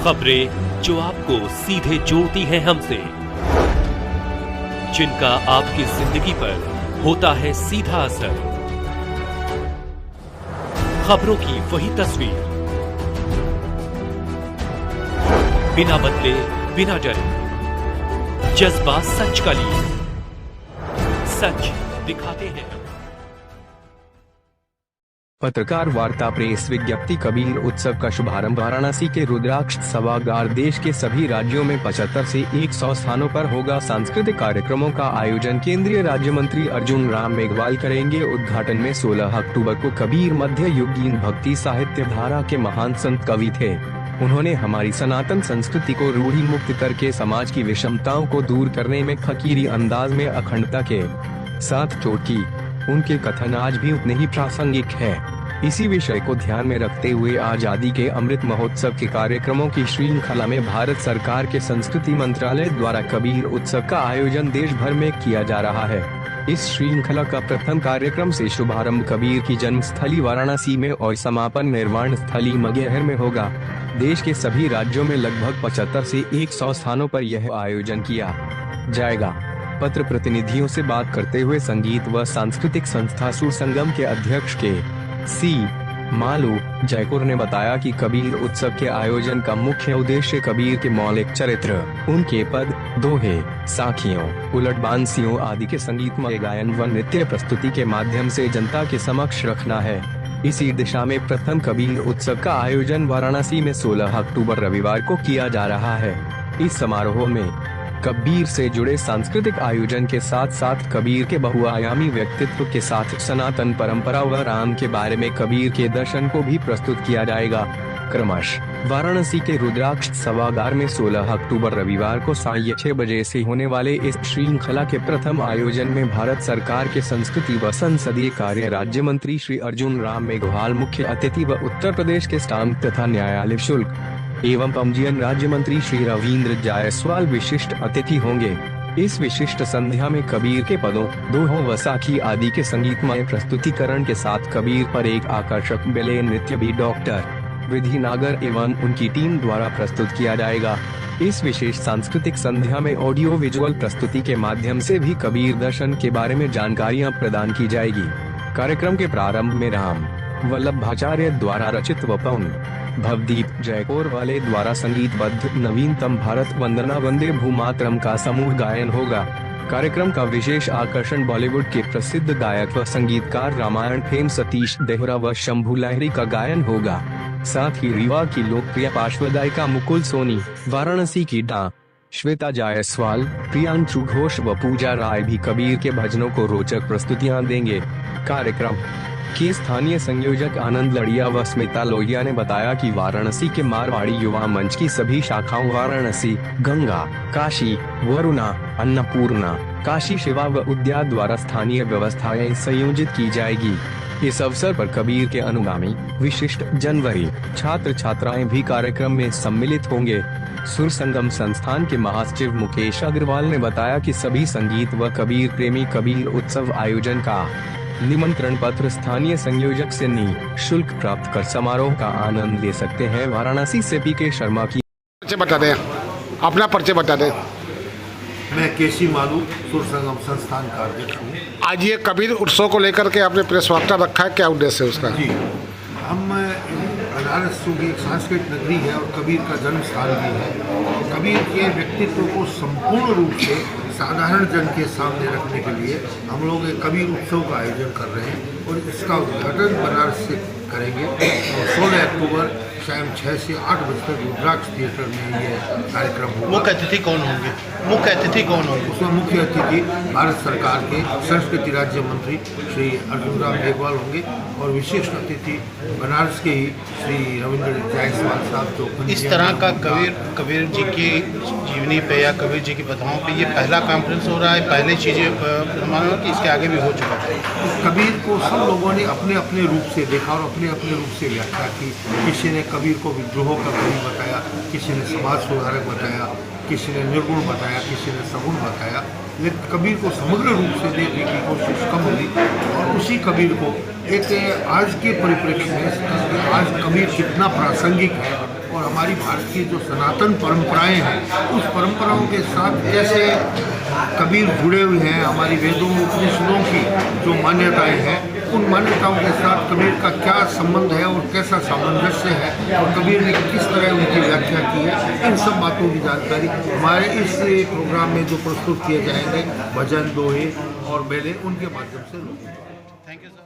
खबरें जो आपको सीधे जोड़ती हैं हमसे, जिनका आपकी जिंदगी पर होता है सीधा असर। खबरों की वही तस्वीर, बिना बदले बिना डरे, जज्बा सच का लिए, सच दिखाते हैं। पत्रकार वार्ता प्रेस विज्ञप्ति कबीर उत्सव का शुभारंभ वाराणसी के रुद्राक्ष सभागार। देश के सभी राज्यों में 75 से 100 स्थानों पर होगा सांस्कृतिक कार्यक्रमों का आयोजन। केंद्रीय राज्य मंत्री अर्जुन राम मेघवाल करेंगे उद्घाटन में 16 अक्टूबर को। कबीर मध्य युगीन भक्ति साहित्य धारा के महान संत कवि थे। उन्होंने हमारी सनातन संस्कृति को रूढ़ी मुक्त करके समाज की विषमताओं को दूर करने में फकीरी अंदाज में अखंडता के साथ चोट की। उनके कथन आज भी उतने ही प्रासंगिक है। इसी विषय को ध्यान में रखते हुए आजादी के अमृत महोत्सव के कार्यक्रमों की श्रृंखला में भारत सरकार के संस्कृति मंत्रालय द्वारा कबीर उत्सव का आयोजन देश भर में किया जा रहा है। इस श्रृंखला का प्रथम कार्यक्रम से शुभारंभ कबीर की जन्मस्थली वाराणसी में और समापन निर्वाण स्थली मगहर में होगा। देश के सभी राज्यों में लगभग 75 से 100 स्थानों पर यह आयोजन किया जाएगा। पत्र प्रतिनिधियों से बात करते हुए संगीत व सांस्कृतिक संस्था सुर संगम के अध्यक्ष के सी मालू जयपुर ने बताया कि कबीर उत्सव के आयोजन का मुख्य उद्देश्य कबीर के मौलिक चरित्र, उनके पद, दोहे, साखियों, उलट बांसियों आदि के संगीतमय गायन व नृत्य प्रस्तुति के माध्यम से जनता के समक्ष रखना है। इसी दिशा में प्रथम कबीर उत्सव का आयोजन वाराणसी में 16 अक्टूबर रविवार को किया जा रहा है। इस समारोह में कबीर से जुड़े सांस्कृतिक आयोजन के साथ साथ कबीर के बहुआयामी व्यक्तित्व के साथ सनातन परंपरा व राम के बारे में कबीर के दर्शन को भी प्रस्तुत किया जाएगा। क्रमशः वाराणसी के रुद्राक्ष सभागार में 16 अक्टूबर रविवार को 6:30 बजे से होने वाले इस श्रृंखला के प्रथम आयोजन में भारत सरकार के संस्कृति व संसदीय कार्य राज्य मंत्री श्री अर्जुन राम मेघवाल मुख्य अतिथि व उत्तर प्रदेश के स्टाम्प तथा न्यायालय शुल्क एवं पंजीयन राज्य मंत्री श्री रविंद्र जायसवाल विशिष्ट अतिथि होंगे। इस विशिष्ट संध्या में कबीर के पदों, दोहों व साखी आदि के संगीतमय प्रस्तुतिकरण के साथ कबीर पर एक आकर्षक बेले नृत्य भी डॉक्टर विधि नागर एवं उनकी टीम द्वारा प्रस्तुत किया जाएगा। इस विशेष सांस्कृतिक संध्या में ऑडियो विजुअल प्रस्तुति के माध्यम से भी कबीर दर्शन के बारे में जानकारियां प्रदान की जाएगी। कार्यक्रम के प्रारंभ में राम वल्लभाचार्य द्वारा रचित व पौन भवदीप जयपुर वाले द्वारा संगीतबद्ध नवीनतम भारत वंदना वंदे भूमातरम का समूह गायन होगा। कार्यक्रम का विशेष आकर्षण बॉलीवुड के प्रसिद्ध गायक व संगीतकार रामायण फेम सतीश देहरा व शंभू लहरी का गायन होगा। साथ ही रीवा की लोकप्रिय पार्श्वगायिका मुकुल सोनी, वाराणसी की डा श्वेता जायसवाल, प्रियांशु घोष व पूजा राय भी कबीर के भजनों को रोचक प्रस्तुतियां देंगे। कार्यक्रम के स्थानीय संयोजक आनंद लड़िया व स्मिता लोहिया ने बताया कि वाराणसी के मारवाड़ी युवा मंच की सभी शाखाओं वाराणसी, गंगा, काशी, वरुणा, अन्नपूर्णा, काशी शिवा व उद्यान द्वारा स्थानीय व्यवस्थाएं संयोजित की जाएगी। इस अवसर पर कबीर के अनुगामी विशिष्ट जनवरी छात्र छात्राएं भी कार्यक्रम में सम्मिलित होंगे। सुर संगम संस्थान के महासचिव मुकेश अग्रवाल ने बताया कि सभी संगीत व कबीर प्रेमी कबीर उत्सव आयोजन का निमंत्रण पत्र स्थानीय संयोजक से निःशुल्क प्राप्त कर समारोह का आनंद ले सकते हैं। वाराणसी से पीके शर्मा की परिचय बता दें, अपना परिचय बता दें। मैं केसी मालू सुर संगम संस्थान का अध्यक्ष हूँ। आज ये कबीर उत्सव को लेकर के आपने प्रेस वार्ता रखा है, क्या उद्देश्य है उसका? जी, हम बनारस चूँकि एक सांस्कृतिक नगरी है और कबीर का जन्म स्थान भी है। कबीर के व्यक्तित्व को संपूर्ण रूप से साधारण जन के सामने रखने के लिए हम लोग एक कबीर उत्सव का आयोजन कर रहे हैं और इसका उद्घाटन बनारस से करेंगे। और 16 अक्टूबर शाम 6 से 8 बजे तक रुद्राक्ष थिएटर में ये कार्यक्रम होगा। मुख्य अतिथि कौन होंगे? मुख्य अतिथि कौन होंगे? उसमें मुख्य अतिथि भारत सरकार के संस्कृति राज्य मंत्री श्री अर्जुन राम मेघवाल होंगे और विशिष्ट अतिथि बनारस के ही श्री रविंद्र जायसवाल साहब। जो इस तरह का कबीर जी की जीवनी पे या कबीर जी की कथाओं पे ये पहला कॉन्फ्रेंस हो रहा है, पहले चीज़ें मानो कि इसके आगे भी हो चुका है। कबीर को सब लोगों ने अपने अपने रूप से देखा और अपने अपने रूप से व्याख्या की। किसी ने कबीर को विद्रोह का कवि बताया, किसी ने समाज सुधारक बताया, किसी ने निर्गुण बताया, किसी ने सगुण बताया। लेकिन कबीर को समग्र रूप से देखने की कोशिश कम हुई और उसी कबीर को एक आज के परिप्रेक्ष्य में आज कबीर कितना प्रासंगिक है और हमारी भारत की जो सनातन परंपराएं हैं उस परंपराओं के साथ कैसे कबीर जुड़े हुए हैं, हमारी वेदों उपनिषदों की जो मान्यताएं हैं उन मान्यताओं के साथ कबीर का क्या संबंध है और कैसा सामंजस्य है और कबीर ने किस तरह उनकी व्याख्या की है, इन सब बातों की जानकारी हमारे इस प्रोग्राम में जो प्रस्तुत किए जाएंगे भजन, दोहे और बेले उनके माध्यम से लोगों को। Thank you sir.